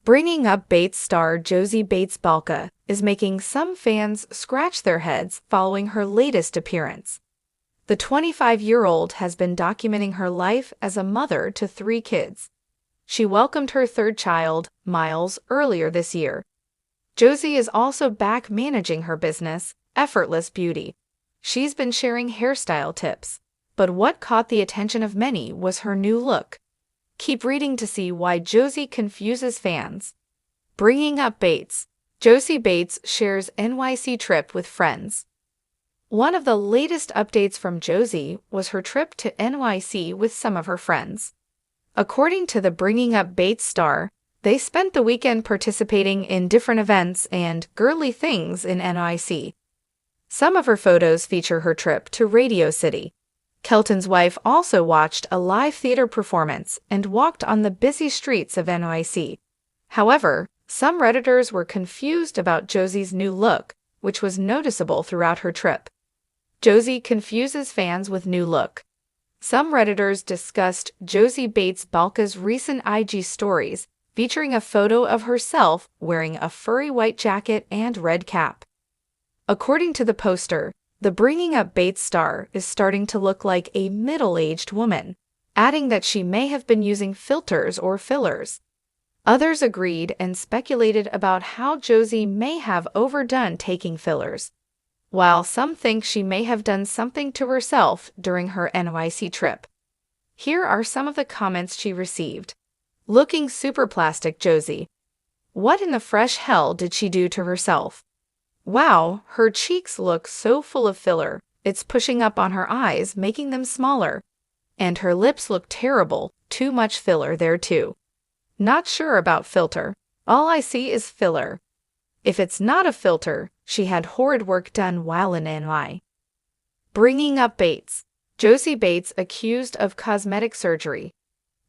Bringing Up Bates star Josie Bates-Balka is making some fans scratch their heads following her latest appearance. The 25-year-old has been documenting her life as a mother to 3 kids. She welcomed her third child, Miles, earlier this year. Josie is also back managing her business, Effortless Beauty. She's been sharing hairstyle tips, but what caught the attention of many was her new look. Keep reading to see why Josie confuses fans. Bringing Up Bates. Josie Bates shares NYC trip with friends. One of the latest updates from Josie was her trip to NYC with some of her friends. According to the Bringing Up Bates star, they spent the weekend participating in different events and girly things in NYC. Some of her photos feature her trip to Radio City. Kelton's wife also watched a live theater performance and walked on the busy streets of NYC. However, some Redditors were confused about Josie's new look, which was noticeable throughout her trip. Josie confuses fans with new look. Some Redditors discussed Josie Bates-Balka's recent IG stories, featuring a photo of herself wearing a furry white jacket and red cap. According to the poster, the Bringing Up Bates star is starting to look like a middle-aged woman, adding that she may have been using filters or fillers. Others agreed and speculated about how Josie may have overdone taking fillers, while some think she may have done something to herself during her NYC trip. Here are some of the comments she received. Looking super plastic, Josie. What in the fresh hell did she do to herself? Wow, her cheeks look so full of filler, it's pushing up on her eyes, making them smaller. And her lips look terrible, too much filler there too. Not sure about filter, all I see is filler. If it's not a filter, she had horrid work done while in NY. Bringing Up Bates. Josie Bates accused of cosmetic surgery.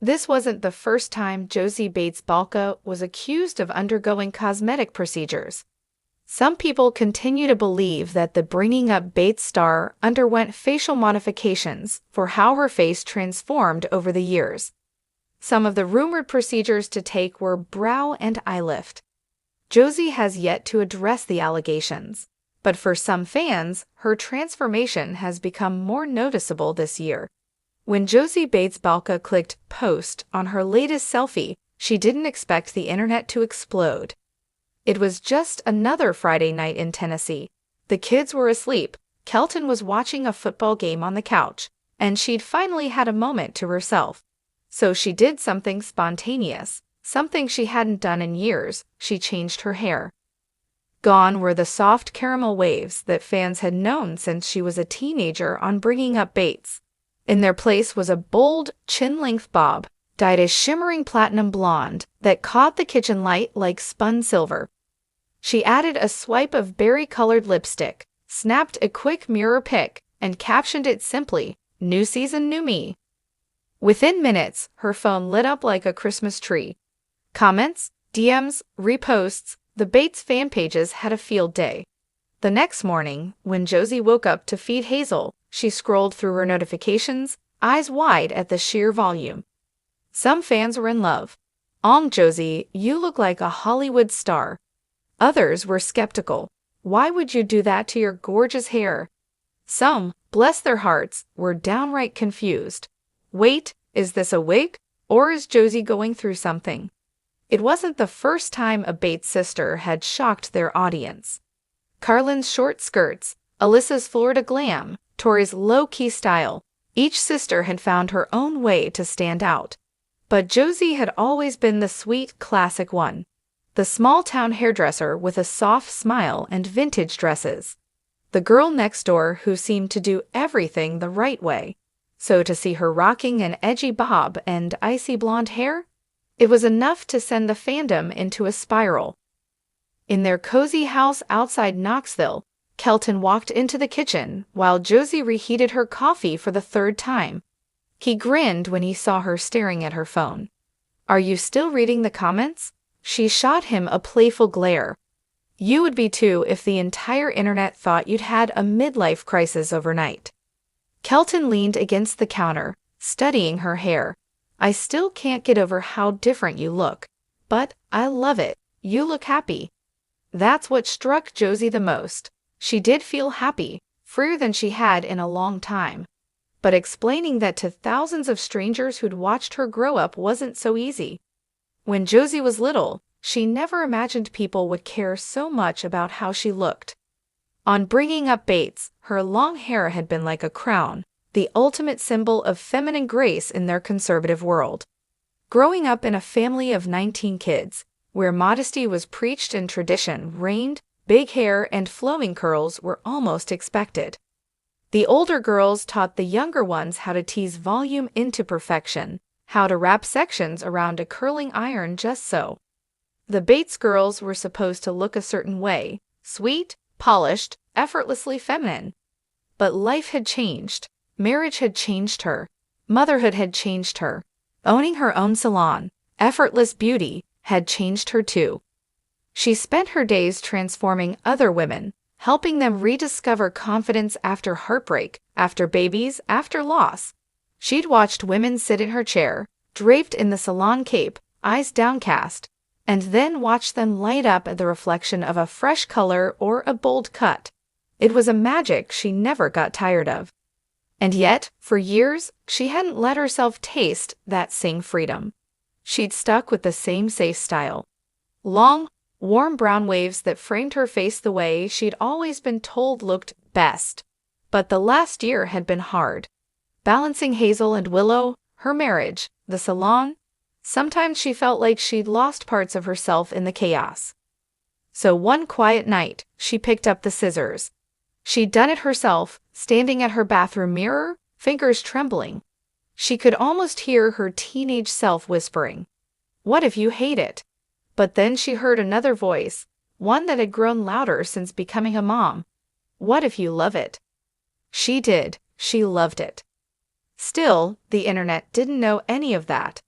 This wasn't the first time Josie Bates-Balka was accused of undergoing cosmetic procedures. Some people continue to believe that the Bringing Up Bates star underwent facial modifications for how her face transformed over the years. Some of the rumored procedures to take were brow and eye lift. Josie has yet to address the allegations, but for some fans, her transformation has become more noticeable this year. When Josie Bates-Balka clicked post on her latest selfie, she didn't expect the internet to explode. It was just another Friday night in Tennessee. The kids were asleep, Kelton was watching a football game on the couch, and she'd finally had a moment to herself. So she did something spontaneous, something she hadn't done in years. She changed her hair. Gone were the soft caramel waves that fans had known since she was a teenager on Bringing Up Bates. In their place was a bold, chin-length bob, dyed a shimmering platinum blonde that caught the kitchen light like spun silver. She added a swipe of berry-colored lipstick, snapped a quick mirror pic, and captioned it simply, "New season, new me." Within minutes, her phone lit up like a Christmas tree. Comments, DMs, reposts, the Bates fan pages had a field day. The next morning, when Josie woke up to feed Hazel, she scrolled through her notifications, eyes wide at the sheer volume. Some fans were in love. Josie, you look like a Hollywood star." Others were skeptical. Why would you do that to your gorgeous hair? Some, bless their hearts, were downright confused. Wait, is this a wig? Or is Josie going through something? It wasn't the first time a Bates sister had shocked their audience. Carlin's short skirts, Alyssa's Florida glam, Tori's low-key style. Each sister had found her own way to stand out. But Josie had always been the sweet, classic one. The small-town hairdresser with a soft smile and vintage dresses. The girl next door who seemed to do everything the right way. So to see her rocking an edgy bob and icy blonde hair, it was enough to send the fandom into a spiral. In their cozy house outside Knoxville, Kelton walked into the kitchen while Josie reheated her coffee for the 3rd time. He grinned when he saw her staring at her phone. "Are you still reading the comments?" She shot him a playful glare. "You would be too if the entire internet thought you'd had a midlife crisis overnight." Kelton leaned against the counter, studying her hair. "I still can't get over how different you look. "But I love it. You look happy." That's what struck Josie the most. She did feel happy, freer than she had in a long time. But explaining that to thousands of strangers who'd watched her grow up wasn't so easy. When Josie was little, she never imagined people would care so much about how she looked. On bringing up Bates, her long hair had been like a crown, the ultimate symbol of feminine grace in their conservative world. Growing up in a family of 19 kids, where modesty was preached and tradition reigned, big hair and flowing curls were almost expected. The older girls taught the younger ones how to tease volume into perfection, how to wrap sections around a curling iron just so. The Bates girls were supposed to look a certain way, sweet, polished, effortlessly feminine. But life had changed. Marriage had changed her. Motherhood had changed her. Owning her own salon, effortless beauty, had changed her too. She spent her days transforming other women, helping them rediscover confidence after heartbreak, after babies, after loss. She'd watched women sit in her chair, draped in the salon cape, eyes downcast, and then watched them light up at the reflection of a fresh color or a bold cut. It was a magic she never got tired of. And yet, for years, she hadn't let herself taste that same freedom. She'd stuck with the same safe style. Long, warm brown waves that framed her face the way she'd always been told looked best. But the last year had been hard. Balancing Hazel and Willow, her marriage, the salon, sometimes she felt like she'd lost parts of herself in the chaos. So one quiet night, she picked up the scissors. She'd done it herself, standing at her bathroom mirror, fingers trembling. She could almost hear her teenage self whispering, "What if you hate it?" But then she heard another voice, one that had grown louder since becoming a mom. "What if you love it?" She did. She loved it. Still, the internet didn't know any of that.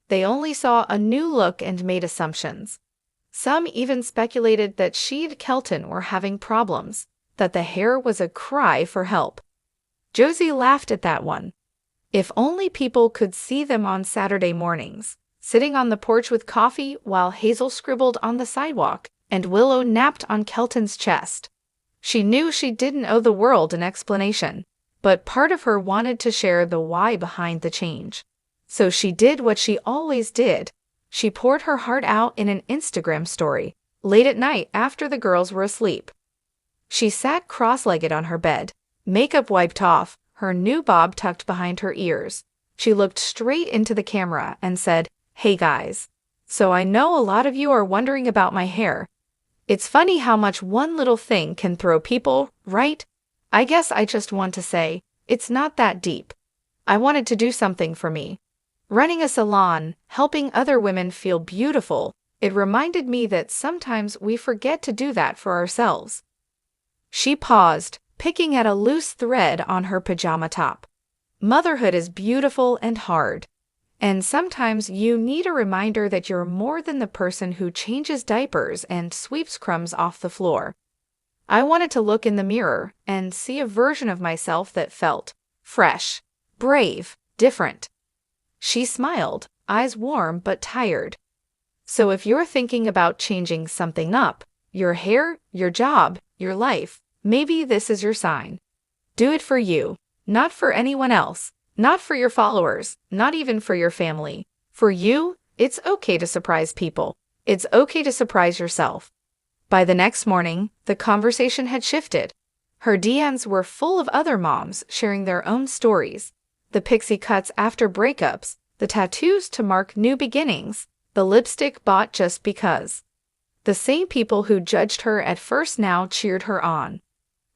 They only saw a new look and made assumptions. Some even speculated that she and Kelton were having problems, that the hair was a cry for help. Josie laughed at that one. If only people could see them on Saturday mornings, sitting on the porch with coffee while Hazel scribbled on the sidewalk and Willow napped on Kelton's chest. She knew she didn't owe the world an explanation, but part of her wanted to share the why behind the change. So she did what she always did. She poured her heart out in an Instagram story, late at night after the girls were asleep. She sat cross-legged on her bed, makeup wiped off, her new bob tucked behind her ears. She looked straight into the camera and said, "Hey guys. So I know a lot of you are wondering about my hair. It's funny how much one little thing can throw people, right? I guess I just want to say, it's not that deep. I wanted to do something for me. Running a salon, helping other women feel beautiful, it reminded me that sometimes we forget to do that for ourselves." She paused, picking at a loose thread on her pajama top. Motherhood is beautiful and hard. And sometimes you need a reminder that you're more than the person who changes diapers and sweeps crumbs off the floor. I wanted to look in the mirror and see a version of myself that felt fresh, brave, different. She smiled, eyes warm but tired. So if you're thinking about changing something up, your hair, your job, your life, maybe this is your sign. Do it for you, not for anyone else, not for your followers, not even for your family. For you, it's okay to surprise people. It's okay to surprise yourself. By the next morning, the conversation had shifted. Her DMs were full of other moms sharing their own stories. The pixie cuts after breakups, the tattoos to mark new beginnings, the lipstick bought just because. The same people who judged her at first now cheered her on.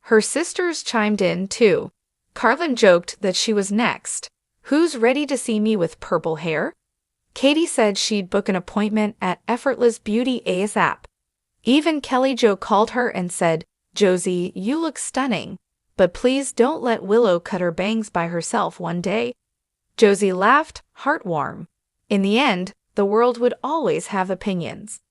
Her sisters chimed in, too. Carlin joked that she was next. "Who's ready to see me with purple hair?" Katie said she'd book an appointment at Effortless Beauty ASAP. Even Kelly Jo called her and said, "Josie, you look stunning, but please don't let Willow cut her bangs by herself one day." Josie laughed, heart warm. In the end, the world would always have opinions.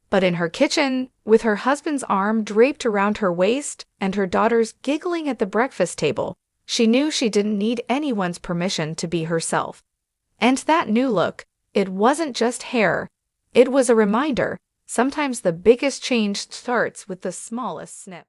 But in her kitchen, with her husband's arm draped around her waist and her daughters giggling at the breakfast table, she knew she didn't need anyone's permission to be herself. And that new look, it wasn't just hair. It was a reminder, sometimes the biggest change starts with the smallest snip.